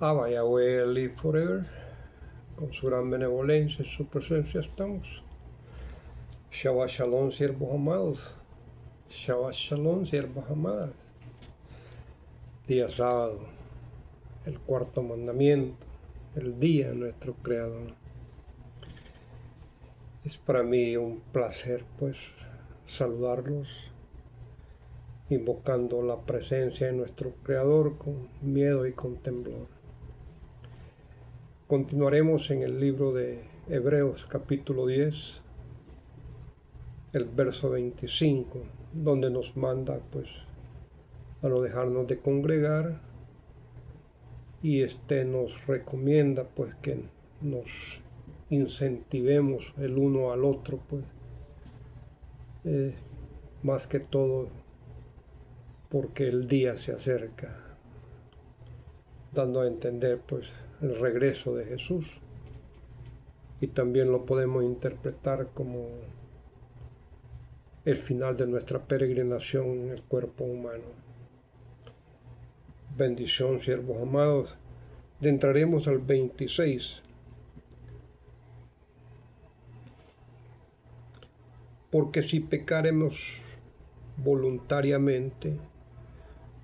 Abba Yahweh live forever. Con su gran benevolencia y su presencia estamos. Shabbat Shalom, siervos amados. Shabbat Shalom, siervas amadas. Día sábado, el cuarto mandamiento, el día de nuestro Creador. Es para mí un placer, pues, saludarlos, invocando la presencia de nuestro Creador con miedo y con temblor. Continuaremos en el libro de Hebreos capítulo 10, el verso 25, donde nos manda pues a no dejarnos de congregar y nos recomienda pues que nos incentivemos el uno al otro pues más que todo porque el día se acerca, dando a entender pues el regreso de Jesús, y también lo podemos interpretar como el final de nuestra peregrinación en el cuerpo humano. Bendición, siervos amados. Entraremos al 26. Porque si pecaremos voluntariamente,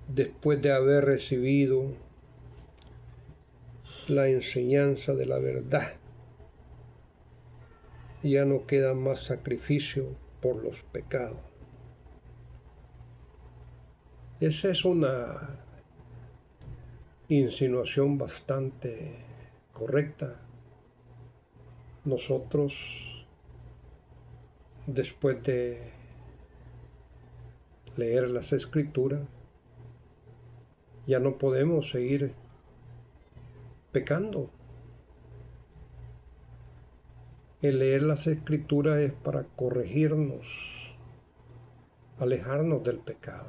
después de haber recibido la enseñanza de la verdad, ya no queda más sacrificio por los pecados. Esa es una insinuación bastante correcta. Nosotros, después de leer las Escrituras, ya no podemos seguir pecando. El leer las Escrituras es para corregirnos, alejarnos del pecado.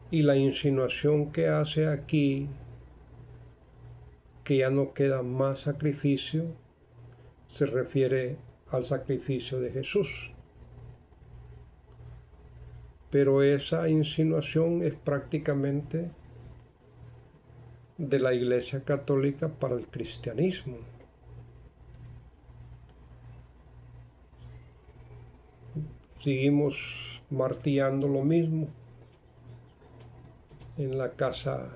Y la insinuación que hace aquí, que ya no queda más sacrificio, se refiere al sacrificio de Jesús. Pero esa insinuación es prácticamente de la Iglesia Católica para el cristianismo. Seguimos martillando lo mismo en la casa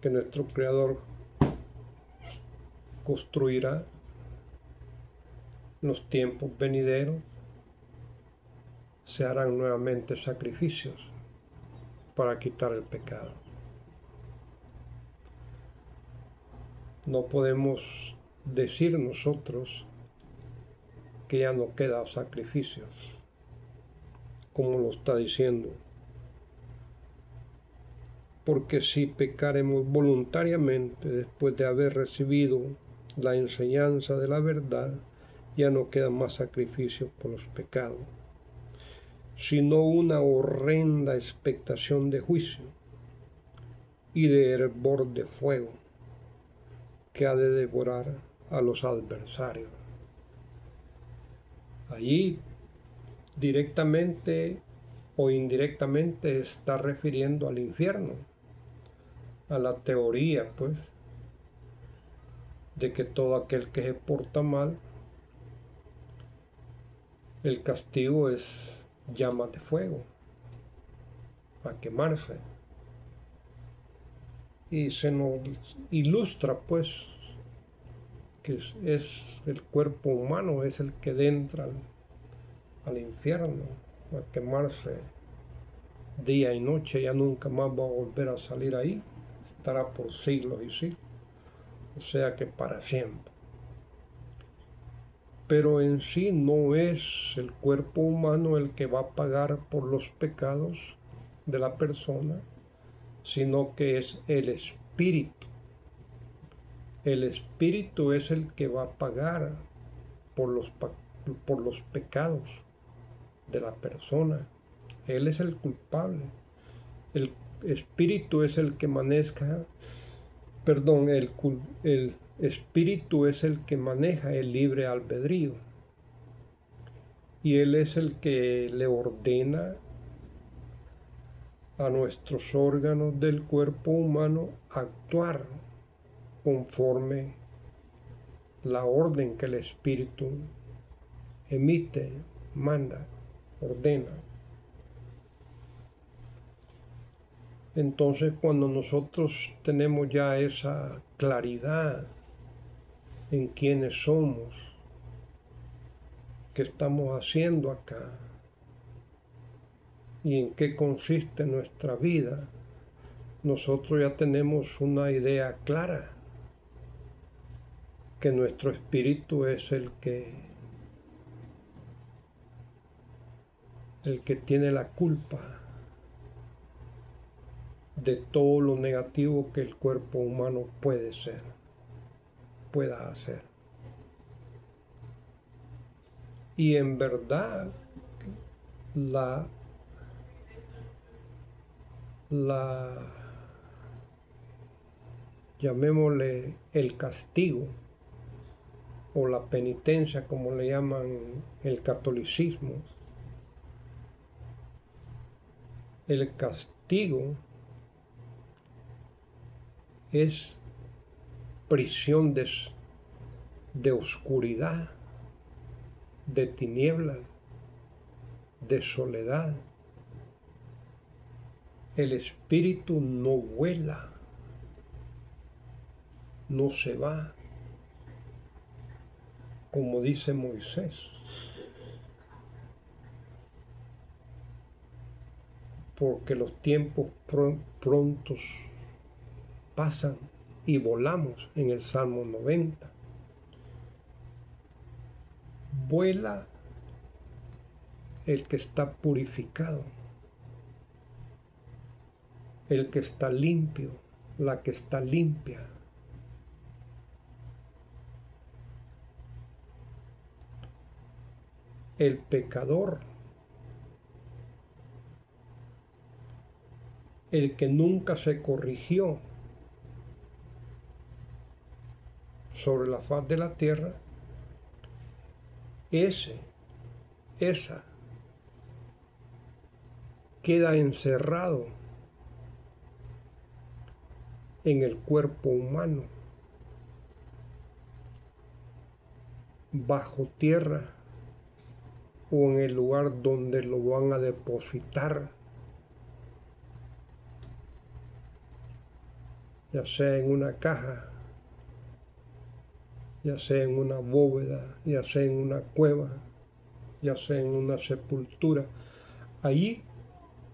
que nuestro Creador construirá en los tiempos venideros. Se harán nuevamente sacrificios para quitar el pecado. No podemos decir nosotros que ya no quedan sacrificios, como lo está diciendo. Porque si pecaremos voluntariamente después de haber recibido la enseñanza de la verdad, ya no queda más sacrificio por los pecados, sino una horrenda expectación de juicio y de hervor de fuego que ha de devorar a los adversarios. Allí directamente o indirectamente está refiriendo al infierno, a la teoría pues de que todo aquel que se porta mal, el castigo es llamas de fuego, a quemarse. Y se nos ilustra pues que es el cuerpo humano, es el que entra al infierno, a quemarse día y noche, ya nunca más va a volver a salir ahí, estará por siglos y siglos, o sea que para siempre. Pero en sí no es el cuerpo humano el que va a pagar por los pecados de la persona, sino que es el espíritu. El espíritu es el que va a pagar por los pecados de la persona. Él es el culpable. El espíritu es el que maneja, el espíritu es el que maneja el libre albedrío. Y él es el que le ordena a nuestros órganos del cuerpo humano actuar conforme la orden que el Espíritu emite, manda, ordena. Entonces, cuando nosotros tenemos ya esa claridad en quiénes somos, qué estamos haciendo acá y en qué consiste nuestra vida, nosotros ya tenemos una idea clara que nuestro espíritu es el que tiene la culpa de todo lo negativo que el cuerpo humano pueda hacer. Y en verdad, llamémosle el castigo o la penitencia, como le llaman el catolicismo, el castigo es prisión de oscuridad, de tinieblas, de soledad. El espíritu no vuela, no se va, como dice Moisés. Porque los tiempos prontos pasan y volamos en el Salmo 90. Vuela el que está purificado, el que está limpio, la que está limpia. El pecador, el que nunca se corrigió sobre la faz de la tierra, esa queda encerrado en el cuerpo humano, bajo tierra o en el lugar donde lo van a depositar, ya sea en una caja, ya sea en una bóveda, ya sea en una cueva, ya sea en una sepultura. Allí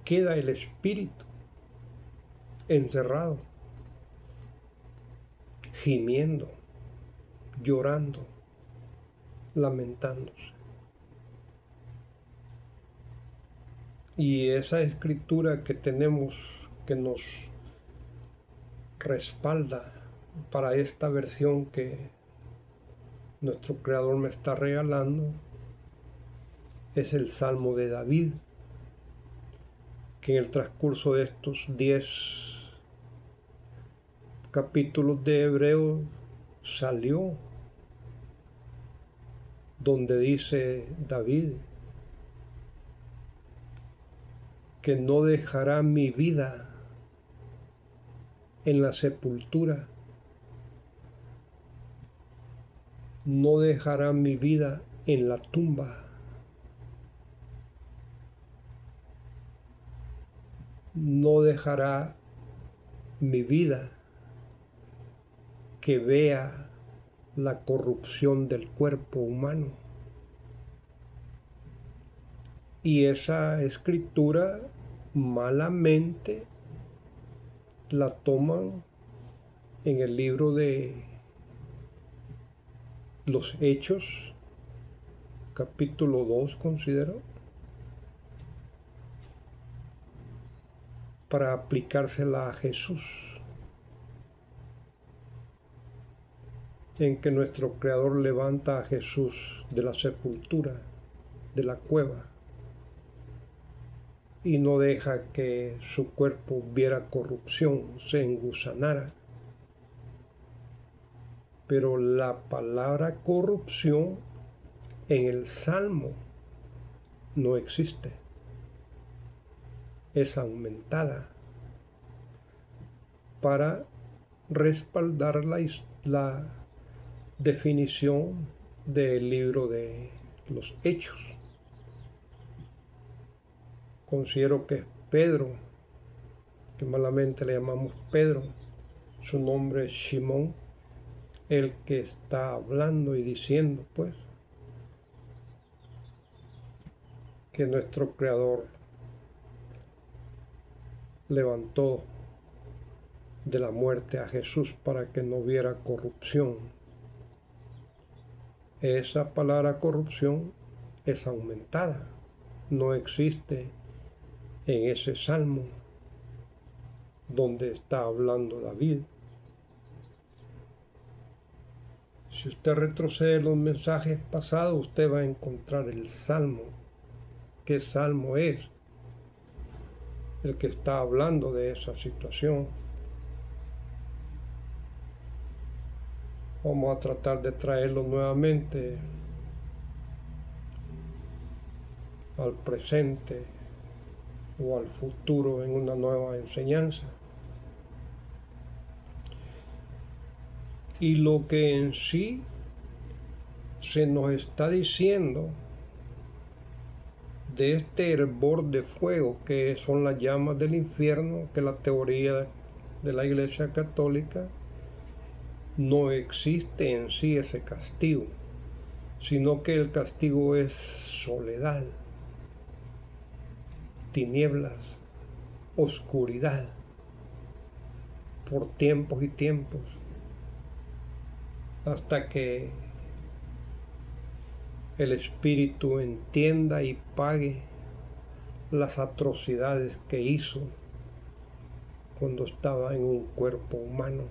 queda el espíritu encerrado, gimiendo, llorando, lamentándose. Y esa escritura que tenemos, que nos respalda para esta versión que nuestro Creador me está regalando, es el Salmo de David, que en el transcurso de estos 10 capítulos de Hebreos salió, donde dice David que no dejará mi vida en la sepultura, no dejará mi vida en la tumba, no dejará mi vida que vea la corrupción del cuerpo humano. Y esa escritura malamente la toman en el libro de los Hechos, capítulo 2, considero, para aplicársela a Jesús, en que nuestro Creador levanta a Jesús de la sepultura, de la cueva, y no deja que su cuerpo viera corrupción, se engusanara. Pero la palabra corrupción en el Salmo no existe. es aumentada para respaldar la definición del libro de los Hechos. Considero que es Pedro, que malamente le llamamos Pedro, su nombre es Simón, el que está hablando y diciendo, pues, que nuestro Creador levantó de la muerte a Jesús para que no hubiera corrupción. Esa palabra corrupción es aumentada, no existe en ese salmo donde está hablando David. Si usted retrocede los mensajes pasados, usted va a encontrar el salmo. ¿Qué salmo es? El que está hablando de esa situación. Vamos a tratar de traerlo nuevamente al presente o al futuro en una nueva enseñanza. Y lo que en sí se nos está diciendo de este hervor de fuego que son las llamas del infierno, que la teoría de la Iglesia Católica, no existe en sí ese castigo, sino que el castigo es soledad, tinieblas, oscuridad, por tiempos y tiempos, hasta que el espíritu entienda y pague las atrocidades que hizo cuando estaba en un cuerpo humano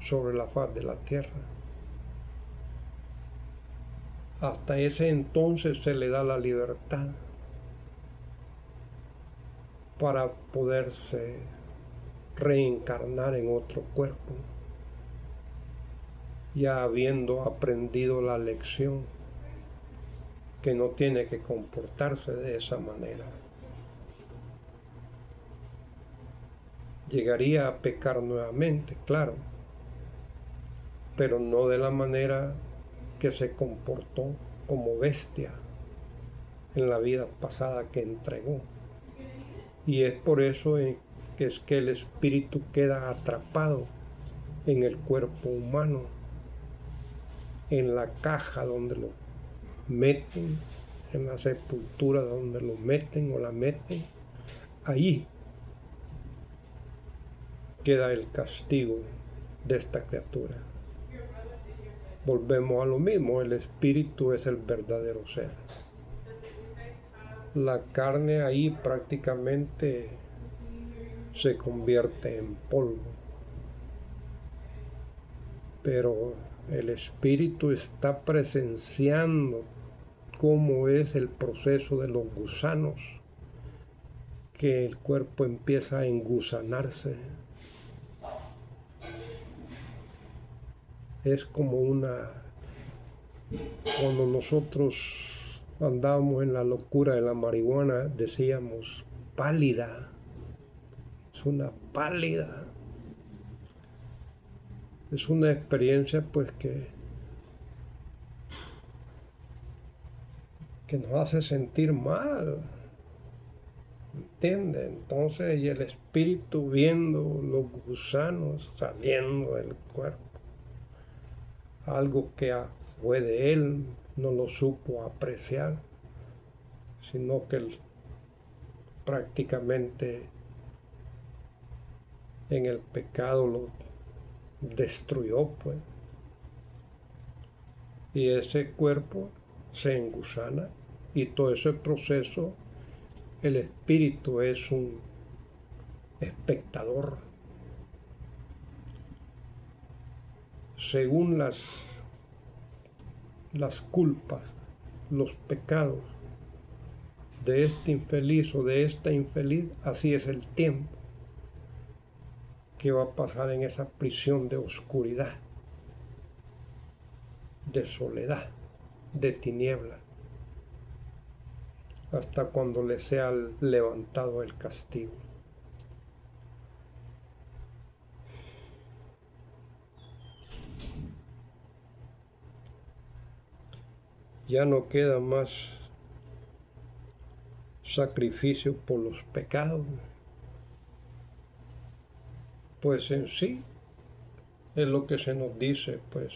sobre la faz de la tierra. Hasta ese entonces se le da la libertad para poderse reencarnar en otro cuerpo, ya habiendo aprendido la lección que no tiene que comportarse de esa manera. Llegaría a pecar nuevamente, claro, pero no de la manera que se comportó como bestia en la vida pasada que entregó. Y es por eso que es que el espíritu queda atrapado en el cuerpo humano, en la caja donde lo meten, en la sepultura donde lo meten o la meten. Ahí queda el castigo de esta criatura. Volvemos a lo mismo, el espíritu es el verdadero ser. La carne ahí prácticamente se convierte en polvo. Pero el espíritu está presenciando cómo es el proceso de los gusanos, que el cuerpo empieza a engusanarse. Es como cuando nosotros andábamos en la locura de la marihuana, decíamos pálida, es una pálida. Es una experiencia pues que nos hace sentir mal, ¿entiende? Entonces, y el espíritu viendo los gusanos saliendo del cuerpo, algo que fue de él, no lo supo apreciar, sino que él prácticamente en el pecado lo destruyó, pues. Y ese cuerpo se engusana, y todo ese proceso, el espíritu es un espectador. Según las culpas, los pecados de este infeliz o de esta infeliz, así es el tiempo que va a pasar en esa prisión de oscuridad, de soledad, de tinieblas, hasta cuando le sea levantado el castigo. Ya no queda más sacrificio por los pecados, pues en sí es lo que se nos dice, pues,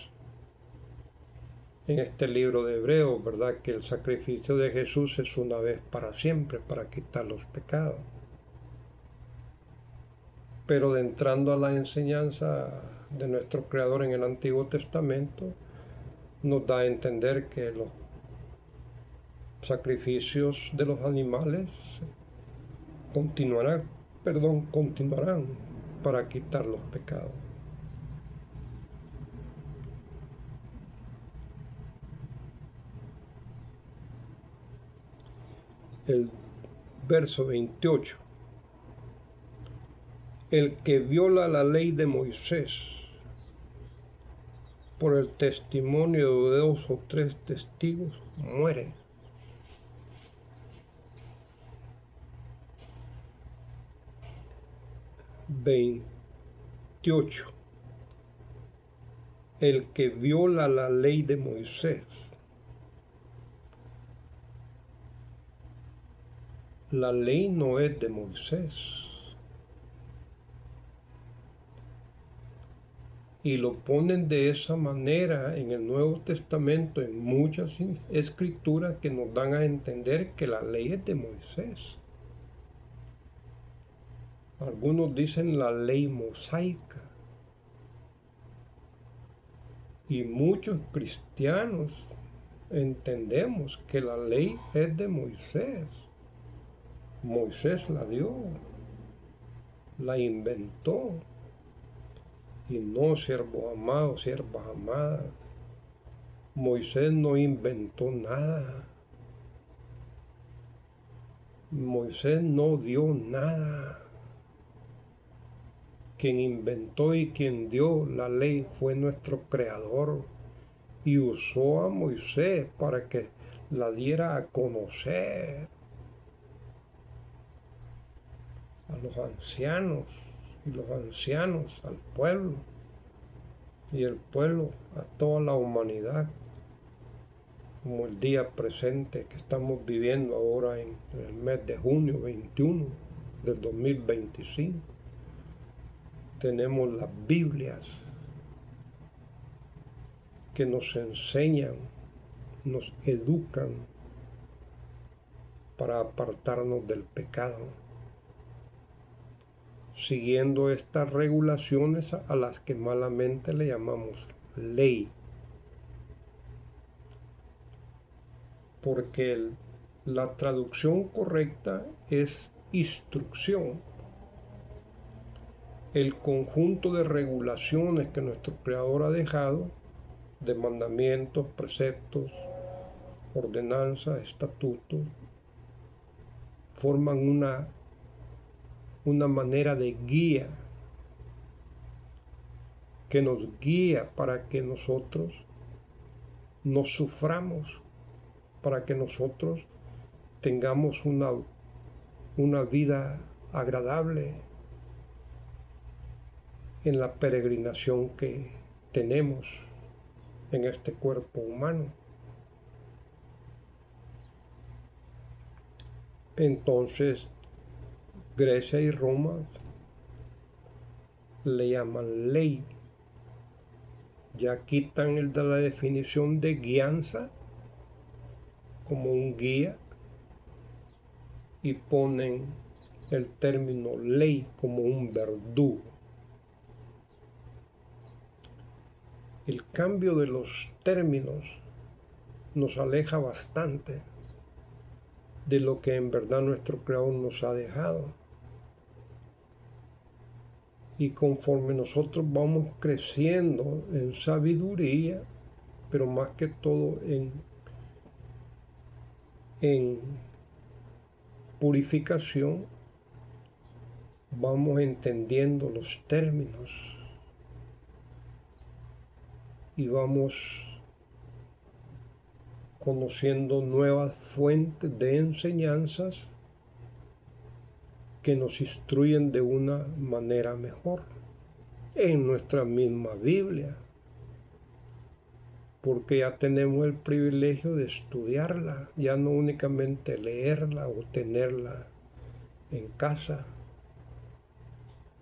en este libro de Hebreos, ¿verdad? Que el sacrificio de Jesús es una vez para siempre, para quitar los pecados. Pero entrando a la enseñanza de nuestro Creador en el Antiguo Testamento, nos da a entender que los sacrificios de los animales continuarán para quitar los pecados. El verso 28. El que viola la ley de Moisés por el testimonio de 2 o 3 testigos muere. (28) El que viola la ley de Moisés. La ley no es de Moisés. Y lo ponen de esa manera en el Nuevo Testamento, en muchas escrituras que nos dan a entender que la ley es de Moisés. Algunos dicen la ley mosaica. Y muchos cristianos entendemos que la ley es de Moisés. Moisés la dio, la inventó. Y no, siervos amados, siervas amadas, Moisés no inventó nada. Moisés no dio nada. Quien inventó y quien dio la ley fue nuestro Creador. Y usó a Moisés para que la diera a conocer a los ancianos y los ancianos al pueblo y el pueblo a toda la humanidad, como el día presente que estamos viviendo ahora en el mes de junio 21 del 2025. Tenemos las Biblias que nos enseñan, nos educan para apartarnos del pecado, siguiendo estas regulaciones a las que malamente le llamamos ley, porque la traducción correcta es instrucción, el conjunto de regulaciones que nuestro Creador ha dejado, de mandamientos, preceptos, ordenanzas, estatutos, forman una manera de guía que nos guía para que nosotros no suframos, para que nosotros tengamos una vida agradable en la peregrinación que tenemos en este cuerpo humano. Entonces, Grecia y Roma le llaman ley. Ya quitan el de la definición de guianza como un guía y ponen el término ley como un verdugo. El cambio de los términos nos aleja bastante de lo que en verdad nuestro Creador nos ha dejado. Y conforme nosotros vamos creciendo en sabiduría, pero más que todo en purificación, vamos entendiendo los términos y vamos conociendo nuevas fuentes de enseñanzas que nos instruyen de una manera mejor en nuestra misma Biblia, porque ya tenemos el privilegio de estudiarla, ya no únicamente leerla o tenerla en casa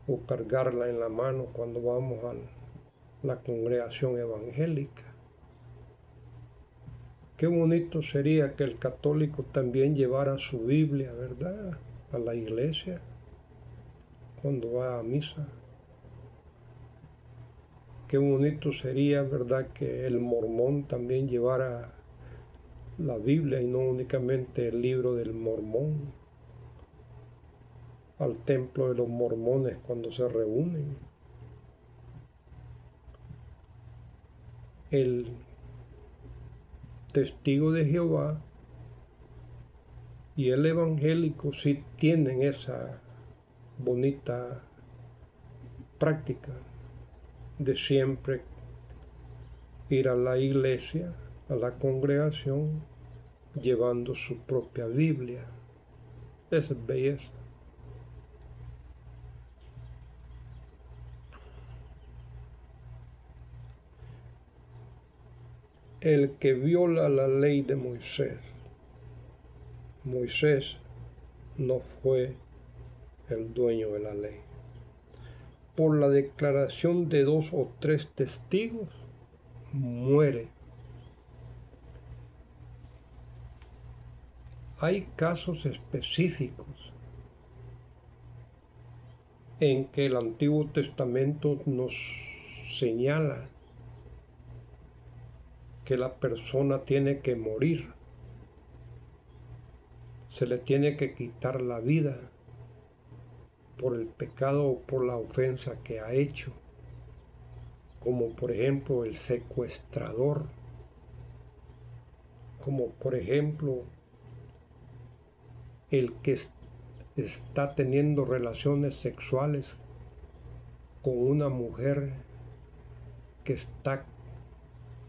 o cargarla en la mano cuando vamos a la congregación evangélica. Qué bonito sería que el católico también llevara su Biblia, ¿verdad?, a la iglesia cuando va a misa. Qué bonito sería, ¿verdad?, que el mormón también llevara la Biblia y no únicamente el libro del mormón al templo de los mormones cuando se reúnen. El testigo de Jehová y el evangélico sí tienen esa bonita práctica de siempre ir a la iglesia, a la congregación, llevando su propia Biblia. Esa es belleza. El que viola la ley de Moisés, Moisés no fue el dueño de la ley. Por la declaración de 2 o 3 testigos, muere. Hay casos específicos en que el Antiguo Testamento nos señala que la persona tiene que morir, se le tiene que quitar la vida por el pecado o por la ofensa que ha hecho, como por ejemplo el secuestrador, como por ejemplo el que está teniendo relaciones sexuales con una mujer que está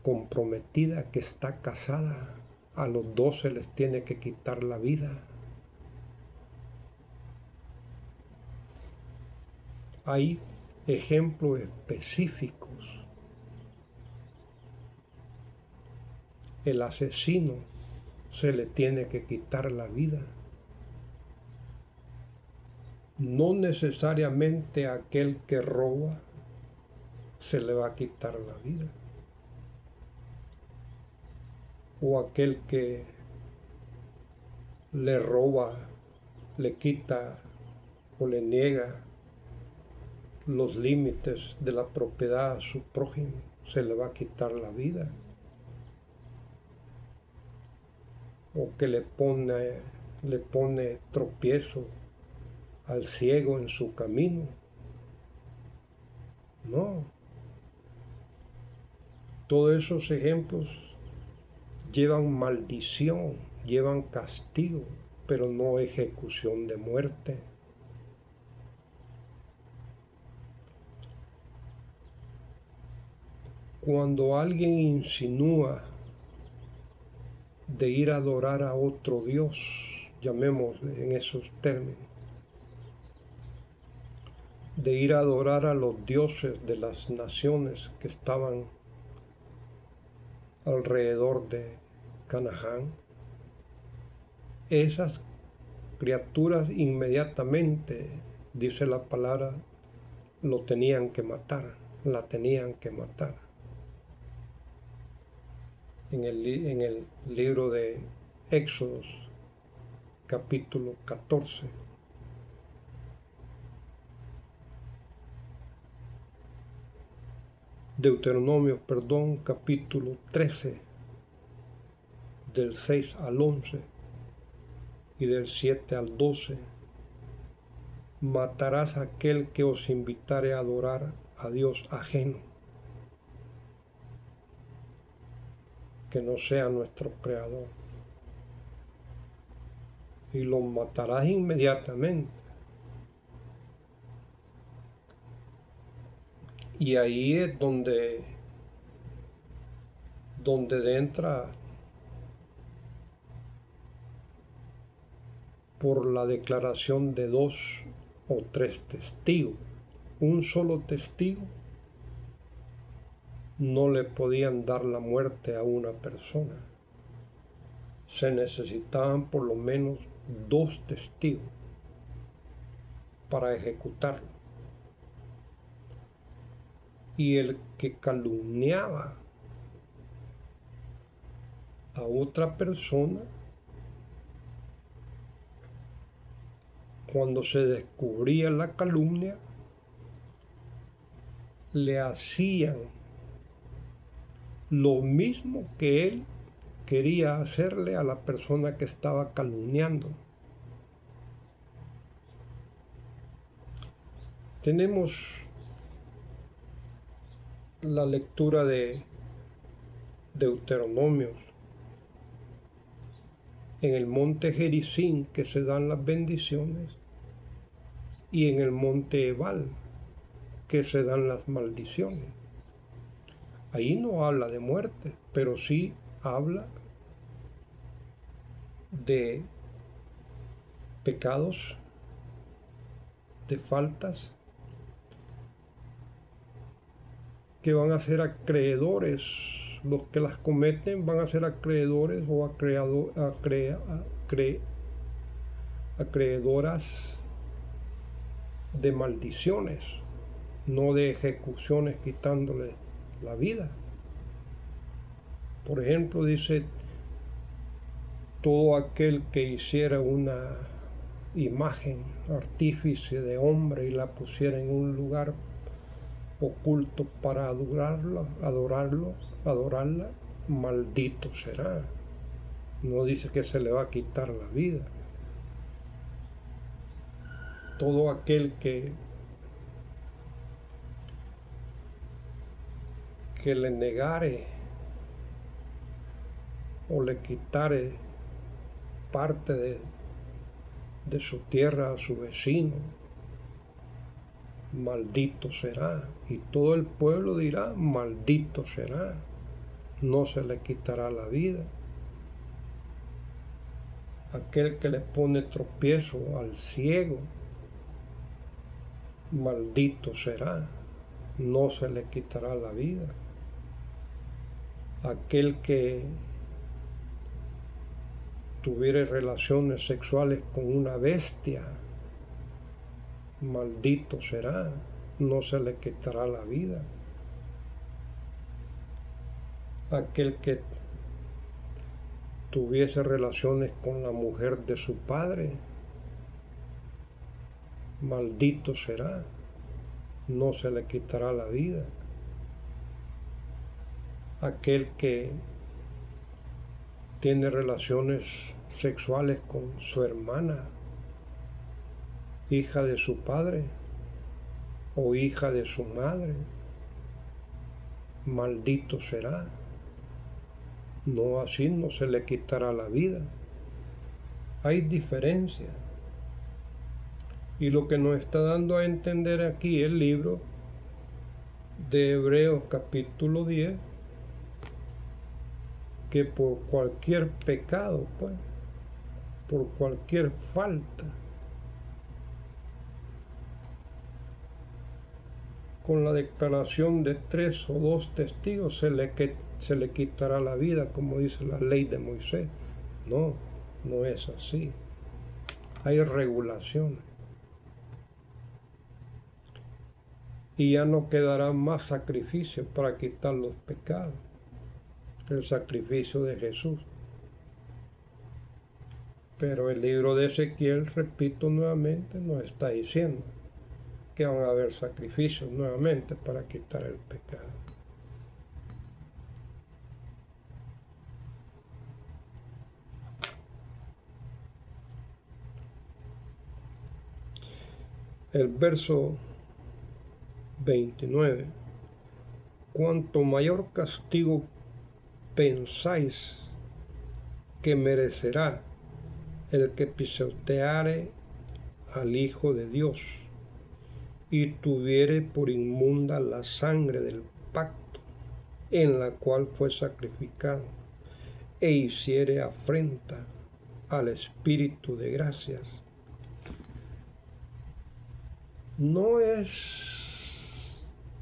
comprometida, que está casada. A los 2 se les tiene que quitar la vida. Hay ejemplos específicos. El asesino se le tiene que quitar la vida. No necesariamente a aquel que roba se le va a quitar la vida. O aquel que le roba, le quita o le niega los límites de la propiedad a su prójimo, se le va a quitar la vida. O que le pone tropiezo al ciego en su camino. No. Todos esos ejemplos llevan maldición, llevan castigo, pero no ejecución de muerte. Cuando alguien insinúa de ir a adorar a otro Dios, llamémosle en esos términos, de ir a adorar a los dioses de las naciones que estaban alrededor de Canaán, esas criaturas inmediatamente, dice la palabra, lo tenían que matar, la tenían que matar. En el libro de Éxodos, capítulo 14. Deuteronomio, capítulo 13, del 6 al 11 y del 7 al 12. Matarás a aquel que os invitare a adorar a Dios ajeno, que no sea nuestro Creador. Y lo matarás inmediatamente. Y ahí es donde entra por la declaración de 2 o 3 testigos. Un solo testigo no le podían dar la muerte a una persona. Se necesitaban por lo menos 2 testigos para ejecutarlo. Y el que calumniaba a otra persona, cuando se descubría la calumnia, le hacían lo mismo que él quería hacerle a la persona que estaba calumniando. Tenemos la lectura de Deuteronomios en el monte Gerizim, que se dan las bendiciones, y en el monte Ebal, que se dan las maldiciones. Ahí no habla de muerte, pero sí habla de pecados, de faltas, que van a ser acreedores. Los que las cometen van a ser acreedores o acreedoras de maldiciones, no de ejecuciones quitándole la vida. Por ejemplo, dice: todo aquel que hiciera una imagen artífice de hombre y la pusiera en un lugar oculto para adorarla, maldito será. No dice que se le va a quitar la vida. Todo aquel que le negare o le quitare parte de su tierra a su vecino, maldito será. Y todo el pueblo dirá: maldito será. No se le quitará la vida. Aquel que le pone tropiezo al ciego, maldito será. No se le quitará la vida. Aquel que tuviere relaciones sexuales con una bestia, maldito será. No se le quitará la vida. Aquel que tuviese relaciones con la mujer de su padre, maldito será. No se le quitará la vida. Aquel que tiene relaciones sexuales con su hermana, hija de su padre o hija de su madre, maldito será. No, así no se le quitará la vida. Hay diferencia. Y lo que nos está dando a entender aquí el libro de Hebreos capítulo 10, que por cualquier pecado, pues, por cualquier falta, con la declaración de 3 o 2 testigos se le quitará la vida, como dice la ley de Moisés. No, no es así. Hay regulaciones. Y ya no quedará más sacrificio para quitar los pecados. El sacrificio de Jesús. Pero el libro de Ezequiel, repito nuevamente, nos está diciendo que van a haber sacrificios nuevamente para quitar el pecado. El verso 29. Cuanto mayor castigo pensáis que merecerá el que pisoteare al Hijo de Dios y tuviere por inmunda la sangre del pacto en la cual fue sacrificado, e hiciere afrenta al Espíritu de gracias. No es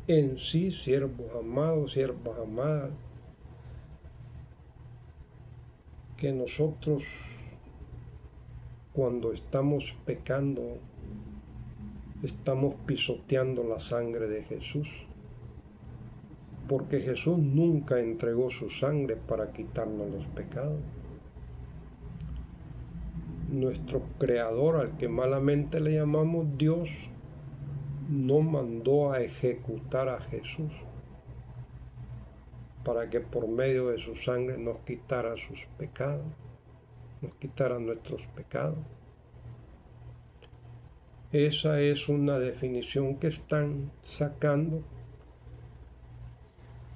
en sí, siervos amados, siervas amadas, que nosotros cuando estamos pecando, estamos pisoteando la sangre de Jesús, porque Jesús nunca entregó su sangre para quitarnos los pecados. Nuestro Creador, al que malamente le llamamos Dios, no mandó a ejecutar a Jesús para que por medio de su sangre nos quitara sus pecados, nos quitara nuestros pecados. Esa es una definición que están sacando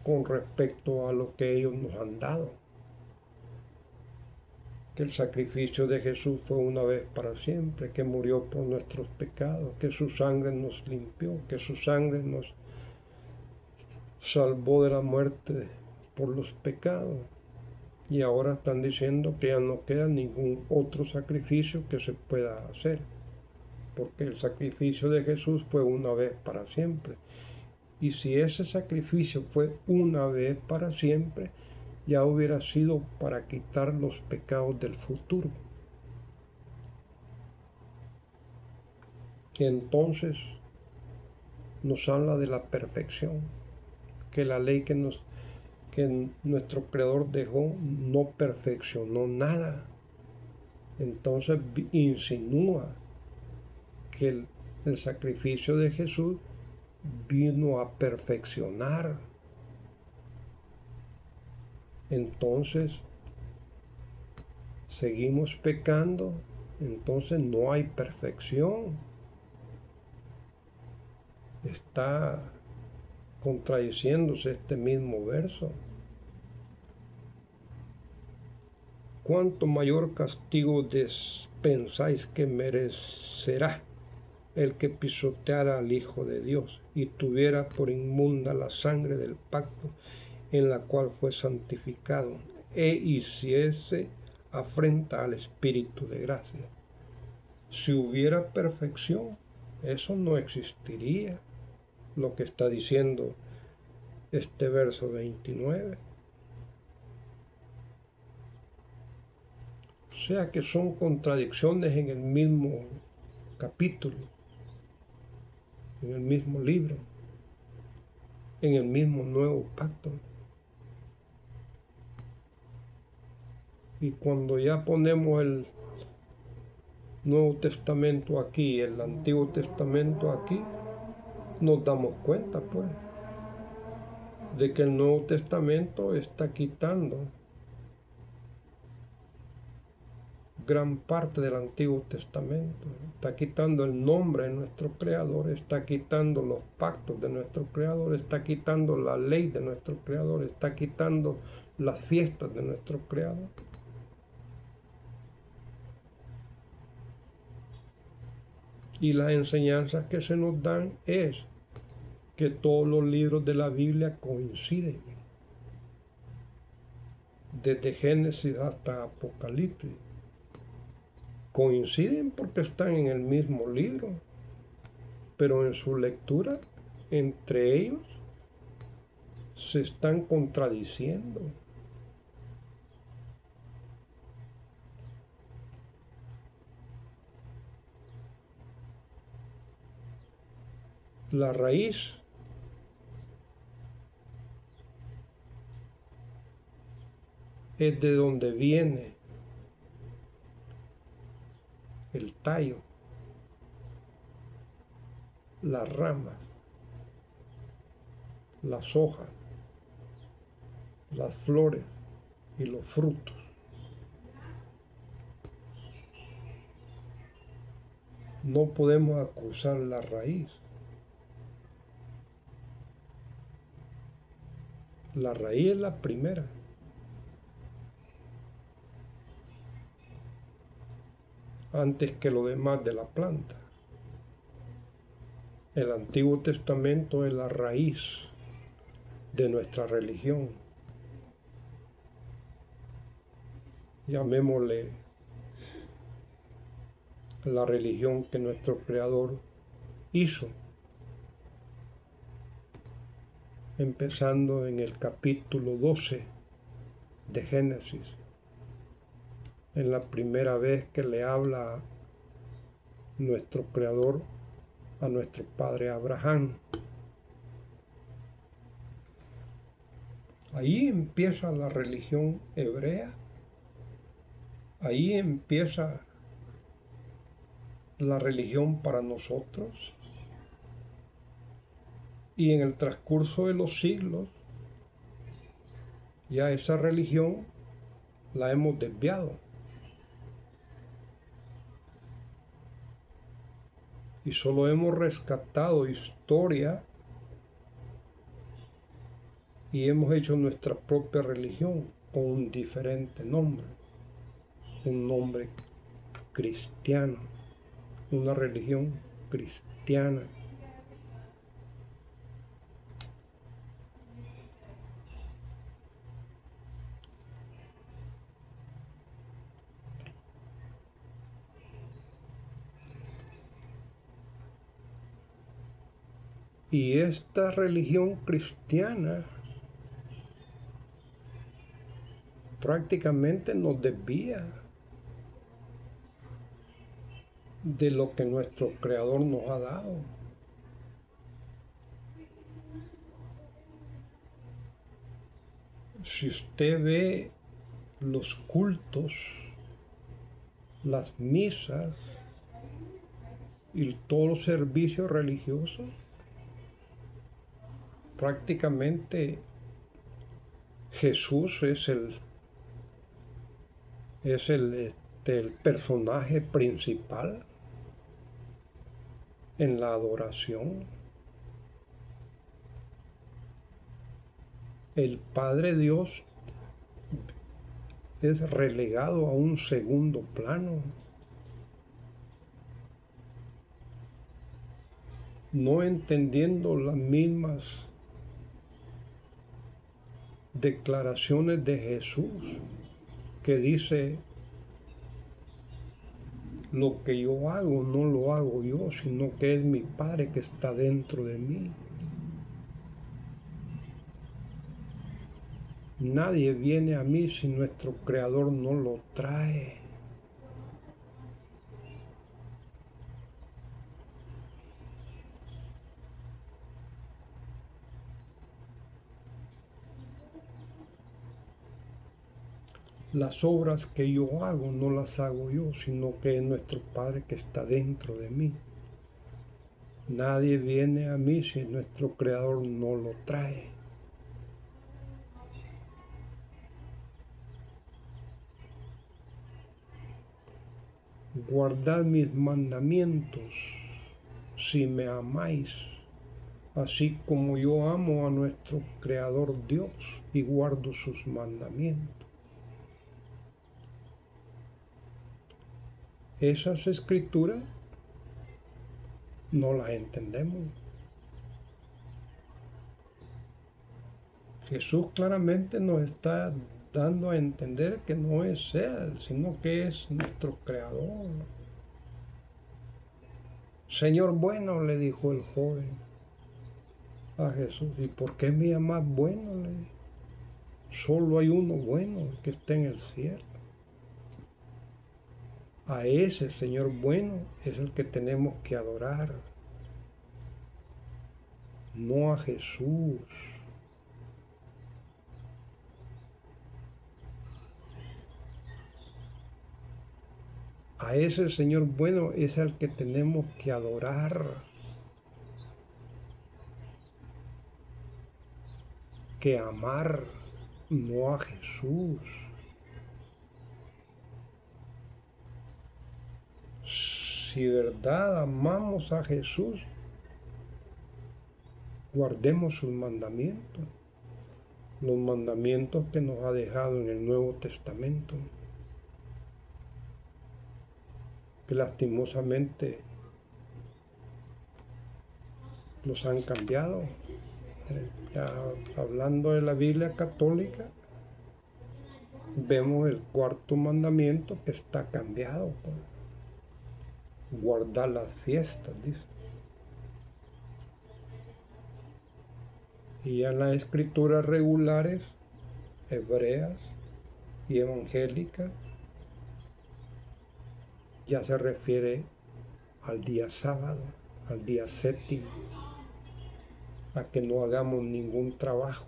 con respecto a lo que ellos nos han dado. Que el sacrificio de Jesús fue una vez para siempre, que murió por nuestros pecados, que su sangre nos limpió, que su sangre nos salvó de la muerte por los pecados. Y ahora están diciendo que ya no queda ningún otro sacrificio que se pueda hacer, porque el sacrificio de Jesús fue una vez para siempre. Y si ese sacrificio fue una vez para siempre, ya hubiera sido para quitar los pecados del futuro. Y entonces nos habla de la perfección, que la ley que nuestro Creador dejó no perfeccionó nada. Entonces insinúa que el sacrificio de Jesús vino a perfeccionar. Entonces seguimos pecando, entonces no hay perfección. Está contradiciéndose este mismo verso. ¿Cuánto mayor castigo pensáis que merecerá el que pisoteara al Hijo de Dios y tuviera por inmunda la sangre del pacto en la cual fue santificado, e hiciese afrenta al Espíritu de gracia? Si hubiera perfección, eso no existiría, lo que está diciendo este verso 29. O sea que son contradicciones en el mismo capítulo, en el mismo libro, en el mismo nuevo pacto. Y cuando ya ponemos el Nuevo Testamento aquí y el Antiguo Testamento aquí, nos damos cuenta, pues, de que el Nuevo Testamento está quitando gran parte del Antiguo Testamento, está quitando el nombre de nuestro Creador, está quitando los pactos de nuestro Creador, está quitando la ley de nuestro Creador, está quitando las fiestas de nuestro Creador. Y las enseñanzas que se nos dan es que todos los libros de la Biblia coinciden, desde Génesis hasta Apocalipsis. Coinciden porque están en el mismo libro, pero en su lectura, entre ellos, se están contradiciendo. La raíz es de donde viene el tallo, las ramas, las hojas, las flores y los frutos. No podemos acusar la raíz. La raíz es la primera. Antes que lo demás de la planta. El Antiguo Testamento es la raíz de nuestra religión. Llamémosle la religión que nuestro Creador hizo, empezando en el capítulo 12 de Génesis, en la primera vez que le habla nuestro Creador a nuestro padre Abraham. Ahí empieza la religión hebrea, ahí empieza la religión para nosotros, y en el transcurso de los siglos ya esa religión la hemos desviado y solo hemos rescatado historia y hemos hecho nuestra propia religión con un diferente nombre, un nombre cristiano, una religión cristiana. Y esta religión cristiana prácticamente nos desvía de lo que nuestro Creador nos ha dado. Si usted ve los cultos, las misas y todos los servicios religiosos, prácticamente Jesús es el personaje principal en la adoración. El Padre Dios es relegado a un segundo plano. No entendiendo las mismas declaraciones de Jesús, que dice: lo que yo hago no lo hago yo, sino que es mi Padre que está dentro de mí. Nadie viene a mí si nuestro Creador no lo trae. Las obras que yo hago no las hago yo, sino que es nuestro Padre que está dentro de mí. Nadie viene a mí si nuestro Creador no lo trae. Guardad mis mandamientos si me amáis, así como yo amo a nuestro Creador Dios y guardo sus mandamientos. Esas escrituras no las entendemos. Jesús claramente nos está dando a entender que no es Él, sino que es nuestro Creador. Señor bueno, le dijo el joven a Jesús, ¿y por qué me llamas bueno? Le dijo. Solo hay uno bueno, el que está en el cielo. A ese Señor bueno es el que tenemos que adorar, no a Jesús. A ese Señor bueno es el que tenemos que adorar, que amar, no a Jesús. Si de verdad amamos a Jesús, guardemos sus mandamientos, los mandamientos que nos ha dejado en el Nuevo Testamento, que lastimosamente los han cambiado. Ya hablando de la Biblia católica, vemos el cuarto mandamiento que está cambiado. guardar las fiestas, dice. Y en las escrituras regulares, hebreas y evangélicas, ya se refiere al día sábado, al día séptimo, a que no hagamos ningún trabajo.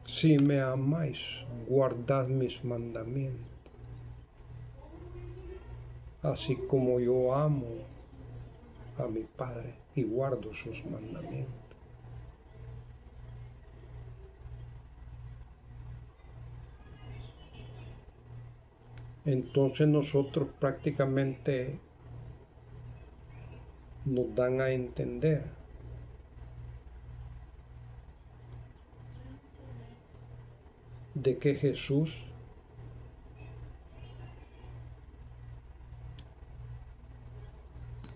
Si me amáis, guardad mis mandamientos, así como yo amo a mi Padre y guardo sus mandamientos. Entonces nosotros prácticamente nos dan a entender de que Jesús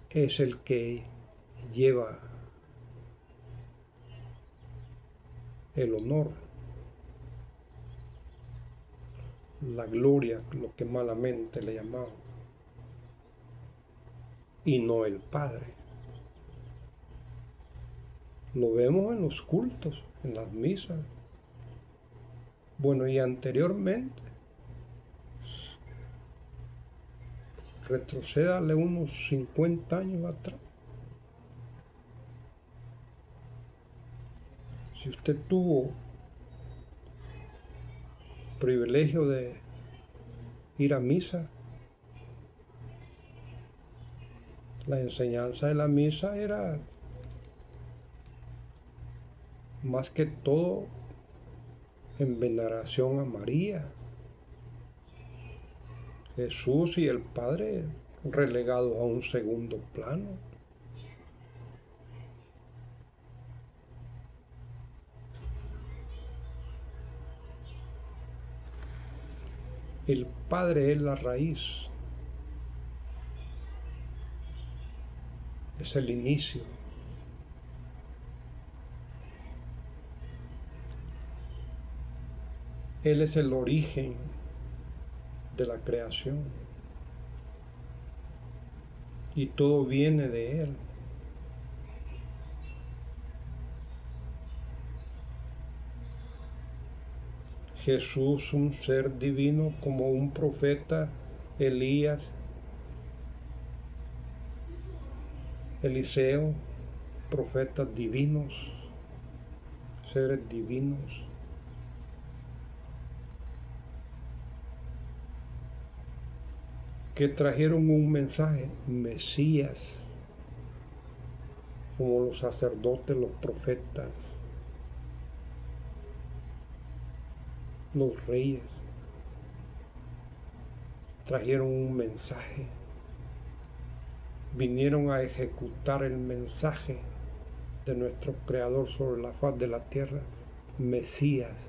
es el que lleva el honor, la gloria, lo que malamente le llamamos, y no el Padre. Lo vemos en los cultos, en las misas. Bueno, y anteriormente, retrocédale unos 50 años atrás. Si usted tuvo privilegio de ir a misa, la enseñanza de la misa era más que todo en veneración a María, Jesús y el Padre relegados a un segundo plano. El Padre es la raíz, es el inicio. Él es el origen de la creación y todo viene de Él. Jesús, un ser divino como un profeta, Elías, Eliseo, profetas divinos, seres divinos. Que trajeron un mensaje, Mesías, como los sacerdotes, los profetas, los reyes, trajeron un mensaje, vinieron a ejecutar el mensaje de nuestro Creador sobre la faz de la tierra, Mesías.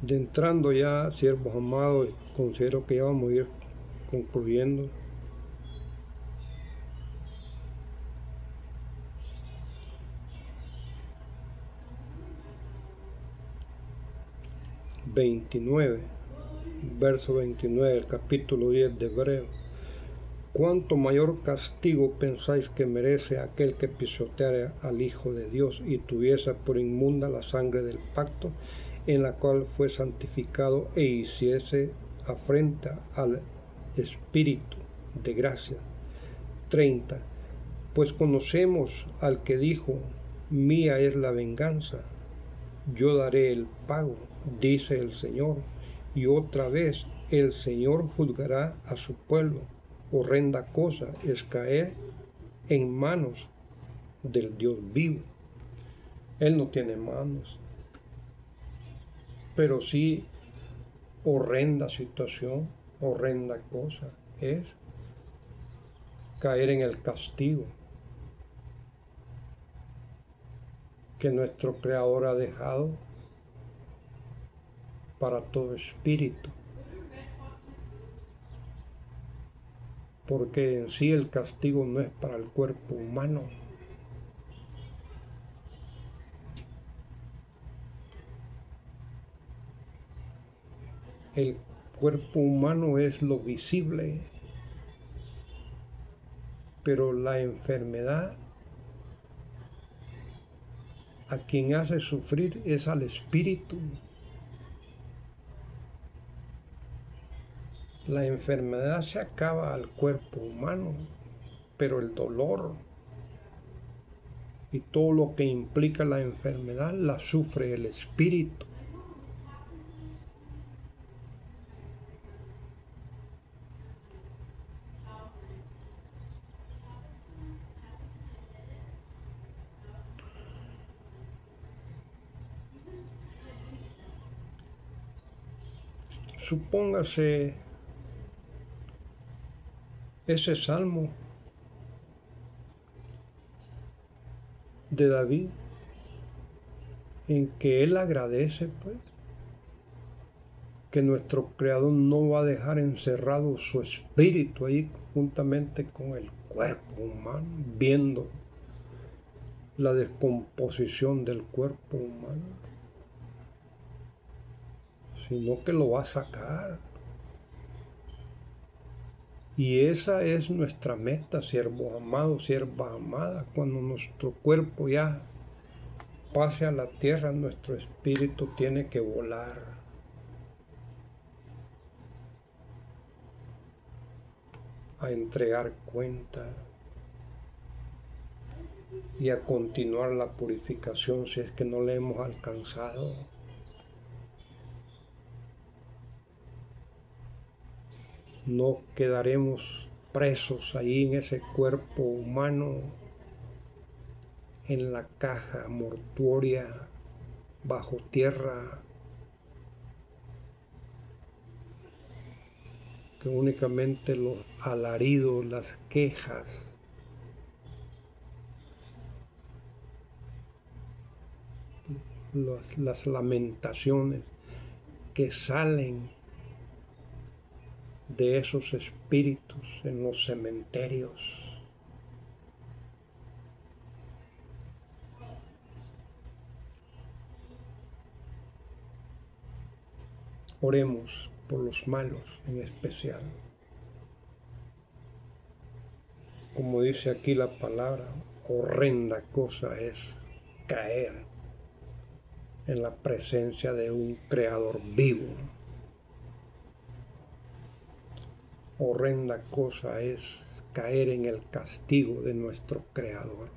De entrando ya, siervos amados, considero que ya vamos a ir concluyendo. Verso 29 del capítulo 10 de Hebreos. ¿Cuánto mayor castigo pensáis que merece aquel que pisoteare al Hijo de Dios y tuviese por inmunda la sangre del pacto, en la cual fue santificado e hiciese afrenta al Espíritu de gracia? 30. Pues conocemos al que dijo, mía es la venganza, yo daré el pago, dice el Señor. Y otra vez el Señor juzgará a su pueblo. Horrenda cosa es caer en manos del Dios vivo. Él no tiene manos, Pero sí, horrenda situación, horrenda cosa es caer en el castigo que nuestro Creador ha dejado para todo espíritu. Porque en sí el castigo no es para el cuerpo humano. El cuerpo humano es lo visible, pero la enfermedad a quien hace sufrir es al espíritu. La enfermedad se acaba al cuerpo humano, pero el dolor y todo lo que implica la enfermedad la sufre el espíritu. Supóngase ese salmo de David en que él agradece, pues, que nuestro Creador no va a dejar encerrado su espíritu ahí juntamente con el cuerpo humano, viendo la descomposición del cuerpo humano, sino que lo va a sacar. Y esa es nuestra meta, siervos amados, siervas amadas. Cuando nuestro cuerpo ya pase a la tierra, nuestro espíritu tiene que volar. A entregar cuenta y a continuar la purificación si es que no la hemos alcanzado. No quedaremos presos ahí en ese cuerpo humano, en la caja mortuoria, bajo tierra, que únicamente los alaridos, las quejas, las lamentaciones que salen de esos espíritus en los cementerios. Oremos por los malos en especial. Como dice aquí la palabra, horrenda cosa es caer en la presencia de un Creador vivo. Horrenda cosa es caer en el castigo de nuestro Creador.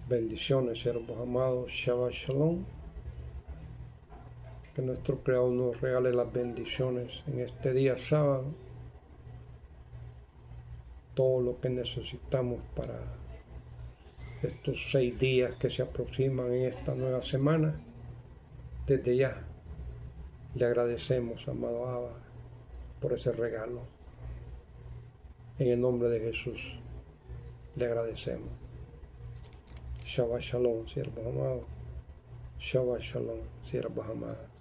Bendiciones, siervos amados. Shabbat Shalom. Que nuestro Creador nos regale las bendiciones en este día sábado. Todo lo que necesitamos para estos 6 días que se aproximan en esta nueva semana. Desde ya le agradecemos, amado Abba, por ese regalo. En el nombre de Jesús le agradecemos. Shabbat Shalom, siervos amados. Shabbat Shalom, siervos amados.